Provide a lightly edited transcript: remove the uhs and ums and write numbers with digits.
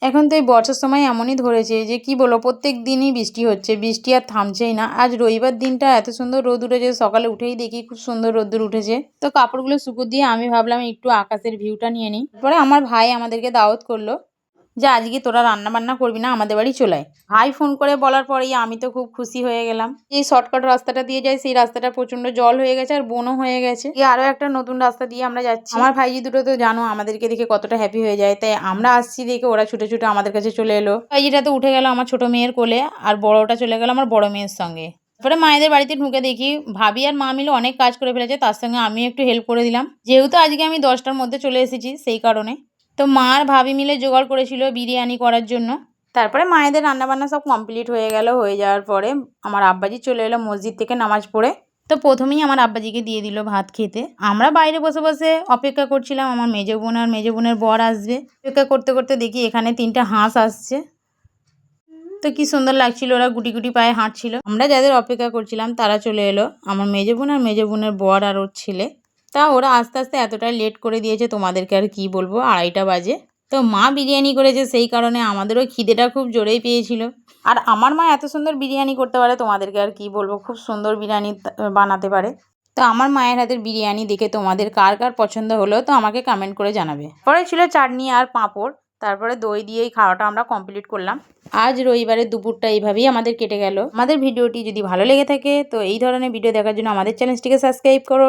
এখন তো এই বর্ষার সময় এমনই ধরেছে যে কি বলবো, প্রত্যেক দিনই বৃষ্টি হচ্ছে, বৃষ্টি আর থামছেই না। আজ রবিবার দিনটা এত সুন্দর রোদ উঠেছে, সকালে উঠেই দেখি খুব সুন্দর রোদ্দুর উঠেছে। তো কাপড়গুলো শুকো দিয়ে আমি ভাবলাম একটু আকাশের ভিউটা নিয়ে নিই। তারপরে আমার ভাই আমাদেরকে দাওয়াত করলো যে আজকে তোরা রান্না বান্না করবি না, আমাদের বাড়ি চলে আয়। ভাই ফোন করে বলার পরেই আমি তো খুব খুশি হয়ে গেলাম। এই শর্টকাট রাস্তাটা দিয়ে যাই, সেই রাস্তাটা প্রচন্ড জল হয়ে গেছে আর বনও হয়ে গেছে। আরো একটা নতুন রাস্তা দিয়ে আমরা যাচ্ছি। আমার ভাইজি দুটো তো জানো আমাদেরকে দেখে কতটা হ্যাপি হয়ে যায়, তাই আমরা আসছি দেখে ওরা ছুটে ছুটে আমাদের কাছে চলে এলো। ভাইজিটা তো উঠে গেল আমার ছোট মেয়ের কোলে, আর বড়টা চলে গেল আমার বড় মেয়ের সঙ্গে। তারপরে মায়েদের বাড়িতে ঢুকে দেখি ভাবি আর মা মিলে অনেক কাজ করে ফেলেছে, তার সঙ্গে আমি একটু হেল্প করে দিলাম, যেহেতু আজকে আমি 10টার মধ্যে চলে এসেছি সেই কারণে। তো মা আর ভাবি মিলে জোগাড় করেছিল বিরিয়ানি করার জন্য। তারপরে মায়েদের রান্নাবান্না সব কমপ্লিট হয়ে গেল। হয়ে যাওয়ার পরে আমার আব্বাজি চলে এলো মসজিদ থেকে নামাজ পড়ে। তো প্রথমেই আমার আব্বাজিকে দিয়ে দিল ভাত খেতে। আমরা বাইরে বসে বসে অপেক্ষা করছিলাম আমার মেজো বোন আর মেজো বোনের বর আসবে। অপেক্ষা করতে করতে দেখি এখানে 3টা হাঁস আসছে। তো কি সুন্দর লাগছিল, ওরা গুটি গুটি পায়ে হাঁটছিল। আমরা যাদের অপেক্ষা করছিলাম তারা চলে এলো, আমার মেজো বোন আর মেজো বোনের বর আর ওর ছেলে। তা ওরা আস্তে আস্তে এতটাই লেট করে দিয়েছে, তোমাদেরকে আর কি বলবো, 2:30 বাজে। তো মা বিরিয়ানি করেছে সেই কারণে আমাদেরও খিদেটা খুব জোরেই পেয়েছিল। আর আমার মা এত সুন্দর বিরিয়ানি করতে পারে, তোমাদেরকে আর কি বলবো, খুব সুন্দর বিরিয়ানি বানাতে পারে। তো আমার মায়ের হাতের বিরিয়ানি দেখে তোমাদের কার কার পছন্দ হলো তো আমাকে কমেন্ট করে জানাবে। পরে ছিল চাটনি আর পাঁপড়, তারপরে দই দিয়ে এই খাওয়াটা আমরা কমপ্লিট করলাম। আজ রবিবারের দুপুরটা এইভাবেই আমাদের কেটে গেল। আমাদের ভিডিওটি যদি ভালো লেগে থাকে তো এই ধরনের ভিডিও দেখার জন্য আমাদের চ্যানেলটিকে সাবস্ক্রাইব করো।